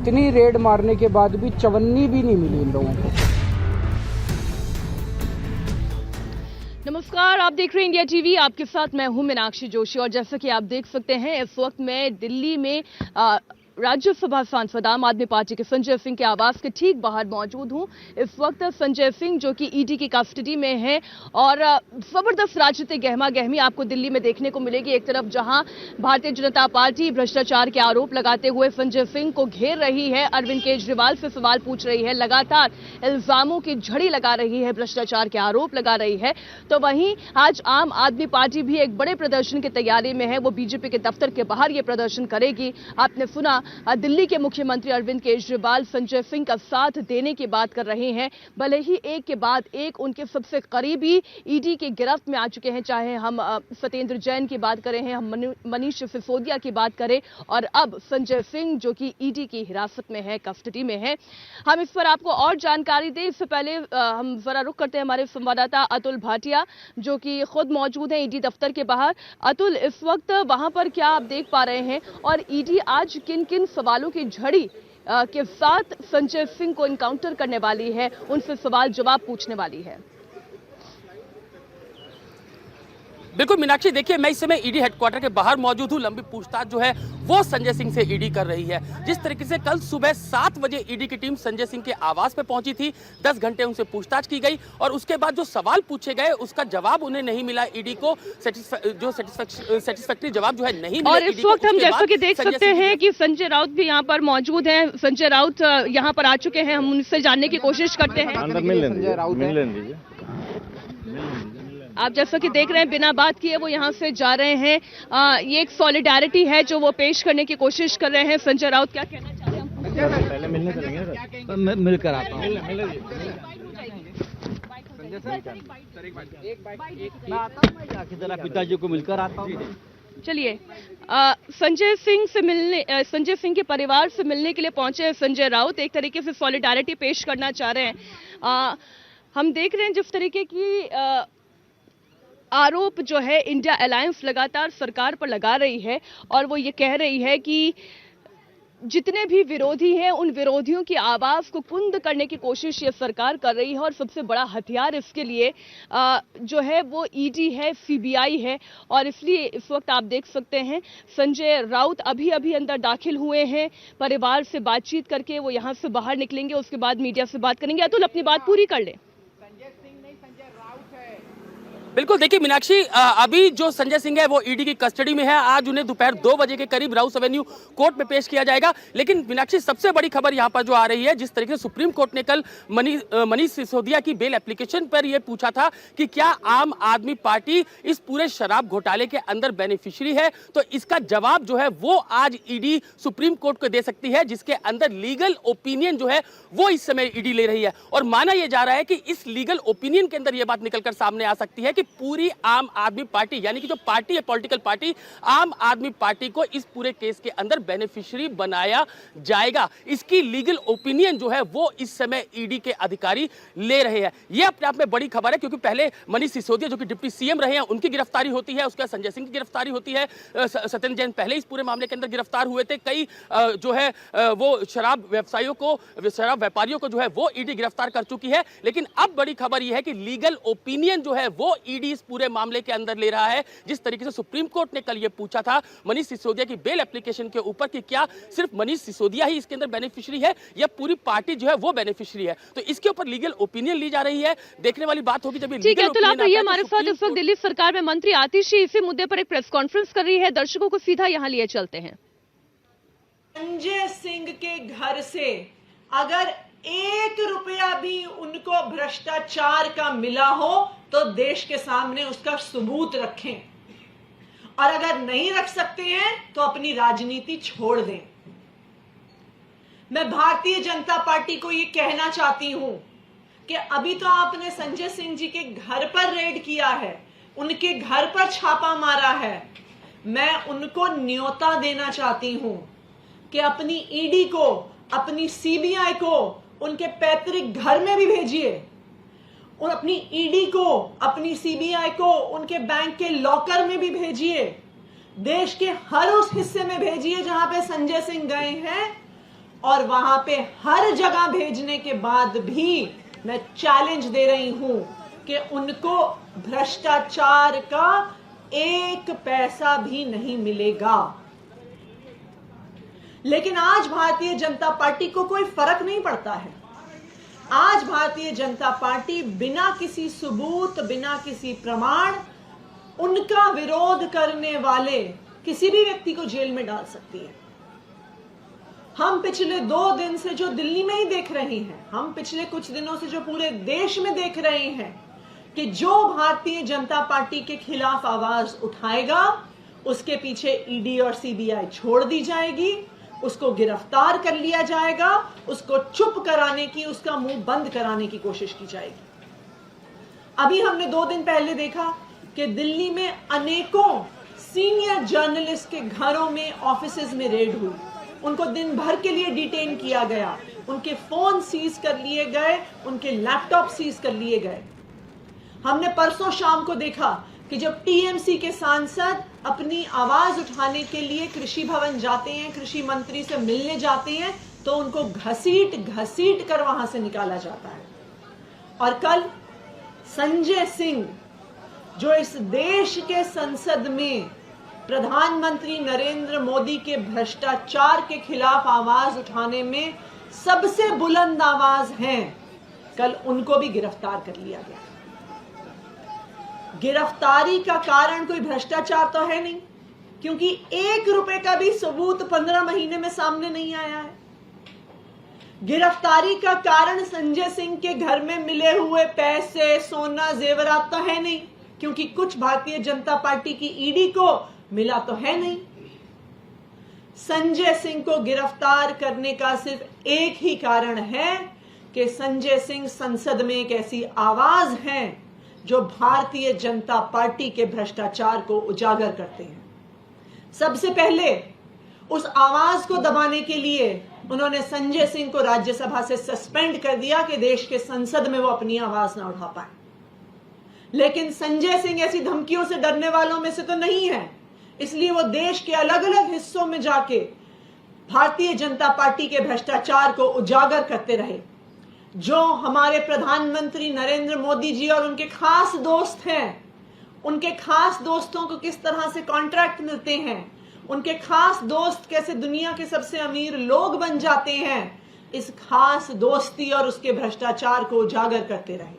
इतनी रेड मारने के बाद भी चवन्नी भी नहीं मिली इन लोगों को। नमस्कार, आप देख रहे हैं इंडिया टीवी। आपके साथ मैं हूं मीनाक्षी जोशी। और जैसा कि आप देख सकते हैं, इस वक्त मैं दिल्ली में राज्यसभा सांसद आम आदमी पार्टी के संजय सिंह के आवास के ठीक बाहर मौजूद हूं। इस वक्त संजय सिंह जो कि ईडी की कस्टडी में है और जबरदस्त राजनीतिक गहमा गहमी आपको दिल्ली में देखने को मिलेगी। एक तरफ जहां भारतीय जनता पार्टी भ्रष्टाचार के आरोप लगाते हुए संजय सिंह को घेर रही है, अरविंद केजरीवाल से सवाल पूछ रही है, लगातार इल्जामों की झड़ी लगा रही है, भ्रष्टाचार के आरोप लगा रही है, तो वहीं आज आम आदमी पार्टी भी एक बड़े प्रदर्शन की तैयारी में है। वो बीजेपी के दफ्तर के बाहर ये प्रदर्शन करेगी। आपने सुना, दिल्ली के मुख्यमंत्री अरविंद केजरीवाल संजय सिंह का साथ देने की बात कर रहे हैं। भले ही एक के बाद एक उनके सबसे करीबी ईडी के गिरफ्त में आ चुके हैं, चाहे हम सत्येंद्र जैन की बात करें, हम मनीष सिसोदिया की बात करें, और अब संजय सिंह जो कि ईडी की हिरासत में है, कस्टडी में है। हम इस पर आपको और जानकारी दें, इससे पहले हम जरा रुख करते हैं हमारे संवाददाता अतुल भाटिया जो कि खुद मौजूद है ईडी दफ्तर के बाहर। अतुल, इस वक्त वहां पर क्या आप देख पा रहे हैं और ईडी आज किन किन सवालों की झड़ी के साथ संजय सिंह को इनकाउंटर करने वाली है, उनसे सवाल जवाब पूछने वाली है? बिल्कुल मीनाक्षी, देखिए मैं इस समय ईडी हेडक्वार्टर के बाहर मौजूद हूँ। लंबी पूछताछ जो है वो संजय सिंह से ईडी कर रही है। जिस तरीके से कल सुबह 7 बजे ईडी की टीम संजय सिंह के आवास पे पहुंची थी, 10 घंटे उनसे पूछताछ की गई और उसके बाद जो सवाल पूछे गए उसका जवाब उन्हें नहीं मिला। ईडी को सेटिस्फैक्टरी जवाब जो है नहीं मिला। और इस वक्त हम जैसा कि देख सकते हैं कि संजय राउत भी यहाँ पर मौजूद हैं। संजय राउत यहाँ पर आ चुके हैं, हम उनसे जानने की कोशिश करते हैं। संजय राउत है। आप जैसा कि देख रहे हैं, बिना बात किए वो यहाँ से जा रहे हैं। ये एक सॉलिडारिटी है जो वो पेश करने की कोशिश कर रहे हैं। संजय राउत क्या कहना चाहते हैं? पहले मिलने चलेंगे, मैं मिलकर आता हूँ। मैं आता हूँ, जाके जरा पिताजी को मिलकर आता हूँ। चलिए, संजय सिंह के परिवार से मिलने के लिए पहुंचे संजय राउत। एक तरीके से सॉलिडारिटी पेश करना चाह रहे हैं। हम देख रहे हैं जिस तरीके की आरोप जो है इंडिया अलायंस लगातार सरकार पर लगा रही है और वो ये कह रही है कि जितने भी विरोधी हैं उन विरोधियों की आवाज को कुंद करने की कोशिश ये सरकार कर रही है और सबसे बड़ा हथियार इसके लिए जो है वो ईडी है, सीबीआई है। और इसलिए इस वक्त आप देख सकते हैं संजय राउत अभी अभी अंदर दाखिल हुए हैं। परिवार से बातचीत करके वो यहां से बाहर निकलेंगे, उसके बाद मीडिया से बात करेंगे। अतुल, अपनी बात पूरी कर ले। बिल्कुल, देखिए मीनाक्षी, अभी जो संजय सिंह है वो ईडी की कस्टडी में है। आज उन्हें दोपहर 2 बजे के करीब राउस एवेन्यू कोर्ट में पेश किया जाएगा। लेकिन मीनाक्षी, सबसे बड़ी खबर यहाँ पर जो आ रही है, जिस तरीके से सुप्रीम कोर्ट ने कल मनीष सिसोदिया की बेल एप्लीकेशन पर यह पूछा था कि क्या आम आदमी पार्टी इस पूरे शराब घोटाले के अंदर बेनिफिशियरी है, तो इसका जवाब जो है वो आज ईडी सुप्रीम कोर्ट को दे सकती है, जिसके अंदर लीगल ओपिनियन जो है वो इस समय ईडी ले रही है। और माना यह जा रहा है कि इस लीगल ओपिनियन के अंदर यह बात निकलकर सामने आ सकती है कि पूरी आम आदमी पार्टी, यानी कि जो पार्टी है, पॉलिटिकल पार्टी आम आदमी पार्टी को इस पूरे केस के अंदर बेनिफिशियरी बनाया जाएगा। इसकी लीगल ओपिनियन जो है वो इस समय ईडी के अधिकारी ले रहे हैं। यह अपने आप में बड़ी खबर है, क्योंकि पहले मनीष सिसोदिया जो कि डिप्टी सीएम रहे हैं उनकी गिरफ्तारी होती है, उसके बाद संजय सिंह की गिरफ्तारी होती है। सत्येंद्र जैन पहले इस पूरे मामले के अंदर गिरफ्तार हुए थे। कई जो है वो शराब व्यापारियों को जो है वो ईडी गिरफ्तार कर चुकी है। लेकिन अब बड़ी खबर यह है कि लीगल ओपिनियन जो है वो ईडी इस पूरे मामले के अंदर ले रहा है। जिस तरीके से सुप्रीम कोर्ट ने कल यह पूछा था मनीष सिसोदिया की बेल एप्लीकेशन के ऊपर कि क्या सिर्फ मनीष सिसोदिया ही इसके अंदर बेनिफिशियरी है या पूरी पार्टी जो है वो बेनिफिशियरी है, तो इसके ऊपर लीगल ओपिनियन ली जा रही है। देखने वाली बात होगी जब ठीक है। तो आप रहिए हमारे साथ। इस वक्त दिल्ली सरकार में मंत्री आतिशी इसी मुद्दे पर एक प्रेस कॉन्फ्रेंस कर रही है। दर्शकों को सीधा यहां लिए चलते हैं। संजय सिंह के घर से अगर 1 रुपया भी उनको भ्रष्टाचार का मिला हो तो देश के सामने उसका सबूत रखें, और अगर नहीं रख सकते हैं तो अपनी राजनीति छोड़ दें। मैं भारतीय जनता पार्टी को यह कहना चाहती हूं कि अभी तो आपने संजय सिंह जी के घर पर रेड किया है, उनके घर पर छापा मारा है। मैं उनको न्योता देना चाहती हूं कि अपनी ईडी को, अपनी सीबीआई को उनके पैतृक घर में भी भेजिए, और अपनी ईडी को, अपनी सीबीआई को उनके बैंक के लॉकर में भी भेजिए। देश के हर उस हिस्से में भेजिए जहां पे संजय सिंह गए हैं, और वहां पे हर जगह भेजने के बाद भी मैं चैलेंज दे रही हूं कि उनको भ्रष्टाचार का 1 पैसा भी नहीं मिलेगा। लेकिन आज भारतीय जनता पार्टी को कोई फर्क नहीं पड़ता है। आज भारतीय जनता पार्टी बिना किसी सबूत, बिना किसी प्रमाण, उनका विरोध करने वाले किसी भी व्यक्ति को जेल में डाल सकती है। हम पिछले 2 दिन से जो दिल्ली में ही देख रहे हैं, हम पिछले कुछ दिनों से जो पूरे देश में देख रहे हैं कि जो भारतीय जनता पार्टी के खिलाफ आवाज उठाएगा उसके पीछे ईडी और सीबीआई छोड़ दी जाएगी, उसको गिरफ्तार कर लिया जाएगा, उसको चुप कराने की, उसका मुंह बंद कराने की कोशिश की जाएगी। अभी हमने 2 दिन पहले देखा कि दिल्ली में अनेकों सीनियर जर्नलिस्ट के घरों में, ऑफिसेज में रेड हुई, उनको दिन भर के लिए डिटेन किया गया, उनके फोन सीज कर लिए गए, उनके लैपटॉप सीज कर लिए गए। हमने परसों शाम को देखा कि जब टीएमसी के सांसद अपनी आवाज उठाने के लिए कृषि भवन जाते हैं, कृषि मंत्री से मिलने जाते हैं, तो उनको घसीट घसीट कर वहां से निकाला जाता है। और कल संजय सिंह, जो इस देश के संसद में प्रधानमंत्री नरेंद्र मोदी के भ्रष्टाचार के खिलाफ आवाज उठाने में सबसे बुलंद आवाज हैं, कल उनको भी गिरफ्तार कर लिया गया। गिरफ्तारी का कारण कोई भ्रष्टाचार तो है नहीं, क्योंकि 1 रुपए का भी सबूत 15 महीने में सामने नहीं आया है। गिरफ्तारी का कारण संजय सिंह के घर में मिले हुए पैसे, सोना, जेवरात तो है नहीं, क्योंकि कुछ भारतीय जनता पार्टी की ईडी को मिला तो है नहीं। संजय सिंह को गिरफ्तार करने का सिर्फ एक ही कारण है कि संजय सिंह संसद में एक ऐसी आवाज है जो भारतीय जनता पार्टी के भ्रष्टाचार को उजागर करते हैं। सबसे पहले उस आवाज को दबाने के लिए उन्होंने संजय सिंह को राज्यसभा से सस्पेंड कर दिया कि देश के संसद में वो अपनी आवाज ना उठा पाए। लेकिन संजय सिंह ऐसी धमकियों से डरने वालों में से तो नहीं है, इसलिए वो देश के अलग अलग हिस्सों में जाके भारतीय जनता पार्टी के भ्रष्टाचार को उजागर करते रहे। जो हमारे प्रधानमंत्री नरेंद्र मोदी जी और उनके खास दोस्त हैं, उनके खास दोस्तों को किस तरह से कॉन्ट्रैक्ट मिलते हैं, उनके खास दोस्त कैसे दुनिया के सबसे अमीर लोग बन जाते हैं, इस खास दोस्ती और उसके भ्रष्टाचार को उजागर करते रहे।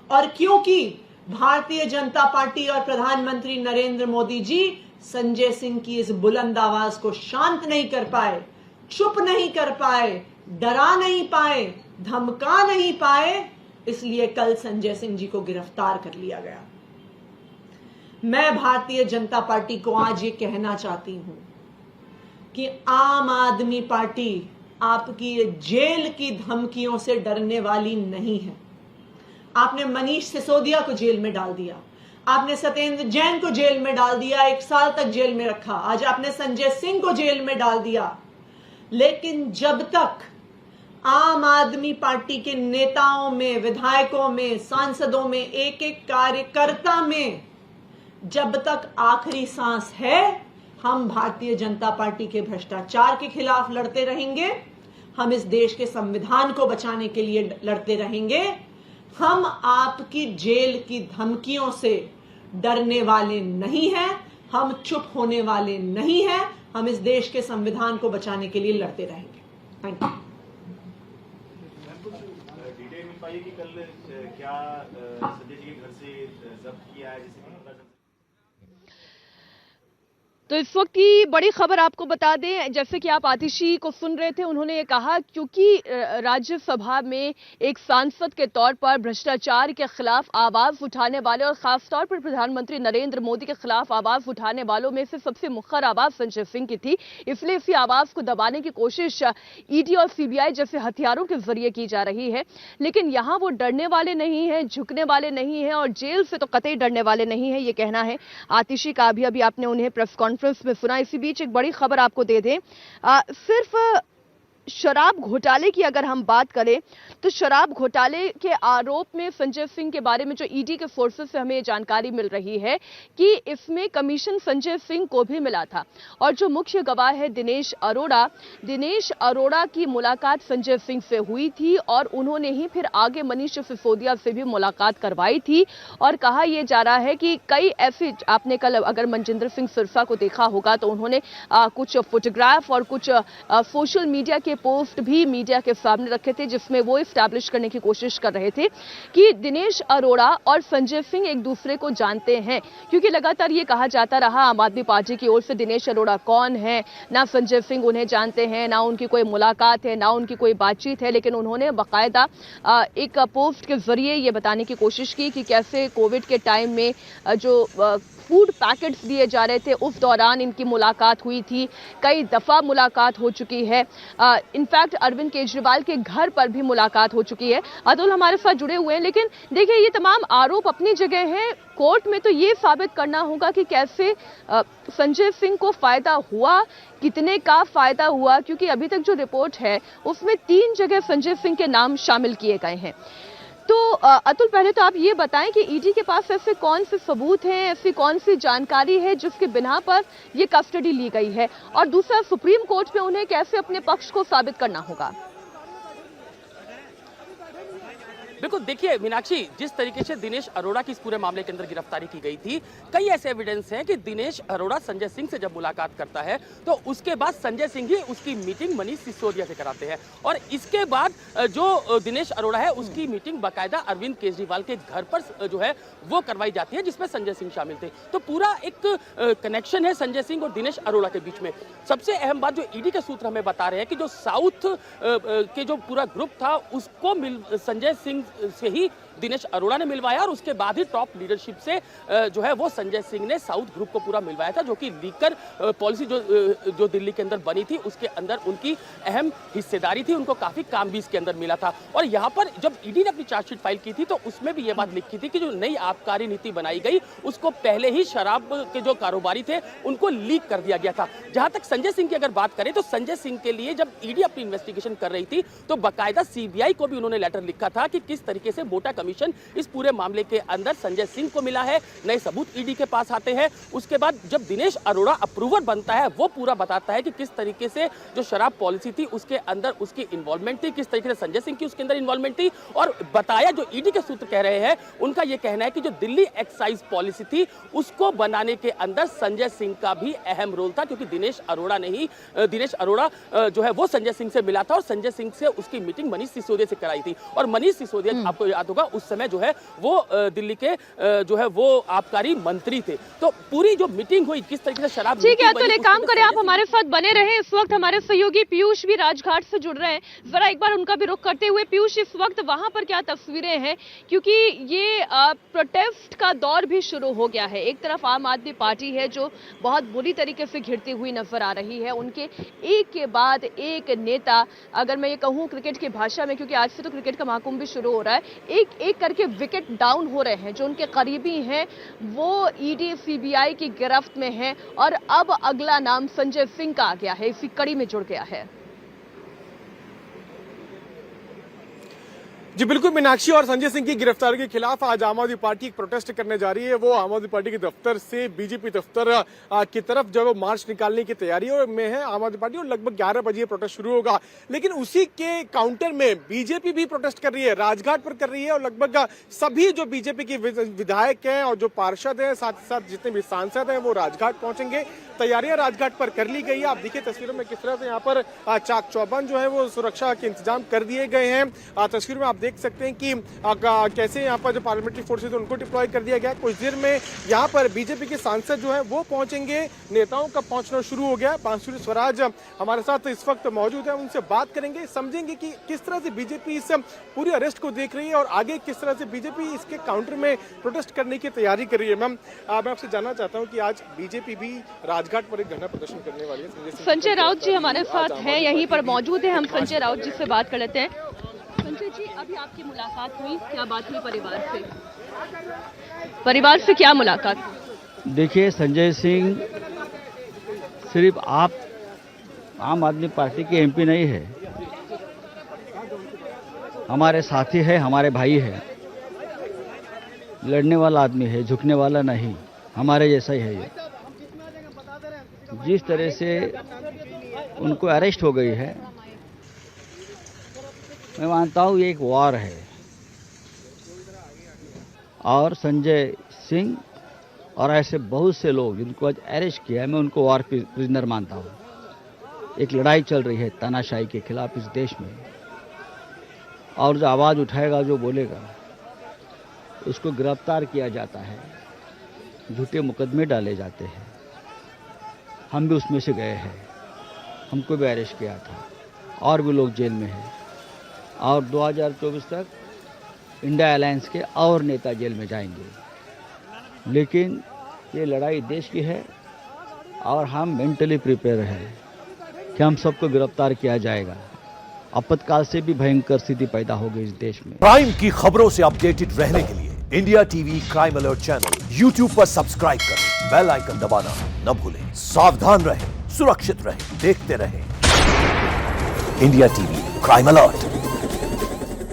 और क्योंकि भारतीय जनता पार्टी और प्रधानमंत्री नरेंद्र मोदी जी संजय सिंह की इस बुलंद आवाज को शांत नहीं कर पाए, चुप नहीं कर पाए, डरा नहीं पाए, धमका नहीं पाए, इसलिए कल संजय सिंह जी को गिरफ्तार कर लिया गया। मैं भारतीय जनता पार्टी को आज ये कहना चाहती हूं कि आम आदमी पार्टी आपकी जेल की धमकियों से डरने वाली नहीं है। आपने मनीष सिसोदिया को जेल में डाल दिया, आपने सत्येंद्र जैन को जेल में डाल दिया, 1 साल तक जेल में रखा, आज आपने संजय सिंह को जेल में डाल दिया। लेकिन जब तक आम आदमी पार्टी के नेताओं में, विधायकों में, सांसदों में, एक एक कार्यकर्ता में जब तक आखिरी सांस है, हम भारतीय जनता पार्टी के भ्रष्टाचार के खिलाफ लड़ते रहेंगे, हम इस देश के संविधान को बचाने के लिए लड़ते रहेंगे। हम आपकी जेल की धमकियों से डरने वाले नहीं हैं, हम चुप होने वाले नहीं हैं, हम इस देश के संविधान को बचाने के लिए लड़ते रहेंगे। Thank you. डिटेल मिल पाई कि कल क्या संजय जी के घर से जब्त किया है, जैसे तो इस वक्त की बड़ी खबर आपको बता दें, जैसे कि आप आतिशी को सुन रहे थे, उन्होंने ये कहा क्योंकि राज्यसभा में एक सांसद के तौर पर भ्रष्टाचार के खिलाफ आवाज उठाने वाले और खासतौर पर प्रधानमंत्री नरेंद्र मोदी के खिलाफ आवाज उठाने वालों में से सबसे मुखर आवाज संजय सिंह की थी, इसलिए इसी आवाज को दबाने की कोशिश ईडी और सीबीआई जैसे हथियारों के जरिए की जा रही है। लेकिन यहां वो डरने वाले नहीं है, झुकने वाले नहीं है और जेल से तो कतई डरने वाले नहीं है, ये कहना है आतिशी का। अभी आपने उन्हें प्रेस कॉन्फ्रेंस में सुना। इसी बीच एक बड़ी खबर आपको दे दें, सिर्फ शराब घोटाले की अगर हम बात करें तो शराब घोटाले के आरोप में संजय सिंह के बारे में जो ईडी के सोर्सेज से हमें जानकारी मिल रही है कि इसमें कमीशन संजय सिंह को भी मिला था। और जो मुख्य गवाह है दिनेश अरोड़ा की मुलाकात संजय सिंह से हुई थी और उन्होंने ही फिर आगे मनीष सिसोदिया से भी मुलाकात करवाई थी। और कहा यह जा रहा है कि कई ऐसे, आपने कल अगर मनजिंदर सिंह सिरसा को देखा होगा तो उन्होंने कुछ फोटोग्राफ और कुछ सोशल मीडिया के पोस्ट भी मीडिया के सामने रखे थे, जिसमें वो एस्टैब्लिश करने की कोशिश कर रहे थे कि दिनेश अरोड़ा और संजय सिंह एक दूसरे को जानते हैं। क्योंकि लगातार ये कहा जाता रहा आम आदमी पार्टी की ओर से दिनेश अरोड़ा कौन है, ना संजय सिंह उन्हें जानते हैं, ना उनकी कोई मुलाकात है, ना उनकी कोई बातचीत है। लेकिन उन्होंने बाकायदा एक पोस्ट के जरिए ये बताने की कोशिश की कि कैसे कोविड के टाइम में जो फूड पैकेट्स दिए जा रहे थे उस दौरान इनकी मुलाकात हुई थी, कई दफा मुलाकात हो चुकी है। इनफैक्ट अरविंद केजरीवाल के घर पर भी मुलाकात हो चुकी है। अतुल हमारे साथ जुड़े हुए हैं। लेकिन देखिए, ये तमाम आरोप अपनी जगह हैं, कोर्ट में तो ये साबित करना होगा कि कैसे संजय सिंह को फायदा हुआ, कितने का फायदा हुआ, क्योंकि अभी तक जो रिपोर्ट है उसमें 3 जगह संजय सिंह के नाम शामिल किए गए हैं। तो अतुल, पहले तो आप ये बताएं कि ईडी के पास ऐसे कौन से सबूत हैं, ऐसी कौन सी जानकारी है जिसके बिना पर ये कस्टडी ली गई है, और दूसरा सुप्रीम कोर्ट में उन्हें कैसे अपने पक्ष को साबित करना होगा। बिल्कुल, देखिए मीनाक्षी, जिस तरीके से दिनेश अरोड़ा की इस पूरे मामले के अंदर गिरफ्तारी की गई थी, कई ऐसे एविडेंस हैं कि दिनेश अरोड़ा संजय सिंह से जब मुलाकात करता है तो उसके बाद संजय सिंह ही उसकी मीटिंग मनीष सिसोदिया से कराते हैं, और इसके बाद जो दिनेश अरोड़ा है उसकी मीटिंग बाकायदा अरविंद केजरीवाल के घर पर जो है वो करवाई जाती है, जिसमें संजय सिंह शामिल थे। तो पूरा एक कनेक्शन है संजय सिंह और दिनेश अरोड़ा के बीच में। सबसे अहम बात जो ईडी के सूत्र हमें बता रहे हैं कि जो साउथ के जो पूरा ग्रुप था उसको संजय सिंह से ही दिनेश अरोड़ा ने मिलवाया, और उसके बाद ही टॉप लीडरशिप से जो है वो संजय सिंह ने साउथ ग्रुप को पूरा मिलवाया था, जो कि लीकर पॉलिसी जो दिल्ली के अंदर बनी थी उसके अंदर उनकी अहम हिस्सेदारी थी, उनको काफी काम भी इसके अंदर मिला था। और यहाँ पर जब ईडी ने अपनी चार्जशीट फाइल की थी तो उसमें भी ये बात लिखी थी कि जो नई आबकारी नीति बनाई गई उसको पहले ही शराब के जो कारोबारी थे उनको लीक कर दिया गया था। जहां तक संजय सिंह की अगर बात करें तो संजय सिंह के लिए जब ईडी अपनी इन्वेस्टिगेशन कर रही थी तो बाकायदा सीबीआई को भी उन्होंने लेटर लिखा था कि किस तरीके से मोटा कमीशन इस पूरे मामले के अंदर संजय सिंह को मिला है, नए सबूत ईडी के पास आते हैं। उसके बाद जब दिनेश अरोड़ा अप्रूवर बनता है वो पूरा बताता है कि किस तरीके से जो शराब पॉलिसी थी उसके अंदर उसकी इन्वॉल्वमेंट थी, किस तरीके से संजय सिंह की उसके अंदर इन्वॉल्वमेंट थी। और बताया, जो ईडी के सूत्र कह रहे हैं उनका यह कहना है कि जो दिल्ली एक्साइज पॉलिसी थी उसको बनाने के अंदर संजय सिंह का भी अहम रोल था, क्योंकि दिनेश अरोड़ा जो है वो संजय सिंह से मिला था और संजय सिंह से उसकी मीटिंग मनीष सिसोदिया से कराई थी। और मनीष सिसोदिया, आपको याद होगा, उस समय जो है वो दिल्ली के जो है वो आबकारी मंत्री थे। तो पूरी जो मीटिंग हुई किस तरीके से शराब, ठीक है, तो एक काम करें, आप हमारे साथ बने रहे। इस वक्त हमारे सहयोगी पीयूष भी राजघाट से जुड़ रहे हैं, जरा एक बार उनका भी रुख करते हुए। पीयूष, इस वक्त वहां पर क्या तस्वीरें हैं, क्योंकि ये प्रोटेस्ट का दौर भी शुरू हो गया है। एक तरफ आम आदमी पार्टी है जो बहुत बुरी तरीके से घिरती हुई नजर आ रही है, उनके एक के बाद एक नेता, अगर मैं ये कहूं क्रिकेट की भाषा में, क्योंकि आज से तो क्रिकेट का महाकुंभ भी शुरू हो रहा है, एक एक करके विकेट डाउन हो रहे हैं। जो उनके करीबी हैं वो ईडी सीबीआई की गिरफ्त में हैं, और अब अगला नाम संजय सिंह का आ गया है, इसी कड़ी में जुड़ गया है। जी बिल्कुल मीनाक्षी, और संजय सिंह की गिरफ्तारी के खिलाफ आज आम आदमी पार्टी एक प्रोटेस्ट करने जा रही है। वो आम आदमी पार्टी के दफ्तर से बीजेपी दफ्तर की तरफ जो मार्च निकालने की तैयारी में है आम आदमी पार्टी, और लगभग 11 बजे प्रोटेस्ट शुरू होगा। लेकिन उसी के काउंटर में बीजेपी भी प्रोटेस्ट कर रही है, राजघाट पर कर रही है, और लगभग सभी जो बीजेपी के विधायक हैं और जो पार्षद हैं, साथ ही साथ जितने भी सांसद हैं, वो राजघाट पहुंचेंगे। तैयारियां राजघाट पर कर ली गई है। आप देखिए तस्वीरों में किस तरह से यहाँ पर चाक चौबंद जो है वो सुरक्षा के इंतजाम कर दिए गए हैं। तस्वीर में आप देख सकते हैं कि कैसे यहाँ पर जो पार्लियामेंट्री फोर्सेज उनको डिप्लॉय कर दिया गया। कुछ देर में यहाँ पर बीजेपी के सांसद जो है वो पहुंचेंगे, नेताओं का पहुंचना शुरू हो गया। बांसुरी स्वराज हमारे साथ इस वक्त मौजूद है, उनसे बात करेंगे, समझेंगे कि किस तरह से बीजेपी इस पूरी अरेस्ट को देख रही है और आगे किस तरह से बीजेपी इसके काउंटर में प्रोटेस्ट करने की तैयारी कर रही है। मैम, मैं आपसे जानना चाहता हूँ कि आज बीजेपी भी राजघाट पर एक धरना प्रदर्शन करने वाली है। संजय राउत जी हमारे साथ हैं, यहीं पर मौजूद है, हम संजय राउत जी से बात कर लेते हैं। संजय जी, अभी आपकी मुलाकात हुई, क्या बात हुई परिवार से क्या मुलाकात? देखिए, संजय सिंह सिर्फ आप आम आदमी पार्टी के एमपी नहीं है, हमारे साथी है, हमारे भाई है, लड़ने वाला आदमी है, झुकने वाला नहीं, हमारे जैसा ही है ये। जिस तरह से उनको अरेस्ट हो गई है, मैं मानता हूँ ये एक वॉर है। और संजय सिंह और ऐसे बहुत से लोग जिनको आज अरेस्ट किया है, मैं उनको वॉर प्रिजनर मानता हूँ। एक लड़ाई चल रही है तानाशाही के खिलाफ इस देश में, और जो आवाज़ उठाएगा, जो बोलेगा, उसको गिरफ्तार किया जाता है, झूठे मुकदमे डाले जाते हैं। हम भी उसमें से गए हैं, हमको भी अरेस्ट किया था, और भी लोग जेल में हैं, और 2024 तक इंडिया अलायंस के और नेता जेल में जाएंगे। लेकिन ये लड़ाई देश की है, और हम मेंटली प्रिपेयर हैं कि हम सबको गिरफ्तार किया जाएगा। आपातकाल से भी भयंकर स्थिति पैदा हो गई इस देश में। क्राइम की खबरों से अपडेटेड रहने के लिए India TV crime alert channel YouTube पर सब्सक्राइब करें, बेल आइकन दबाना न भूलें। सावधान रहें, सुरक्षित रहें, देखते रहें इंडिया टीवी क्राइम अलर्ट।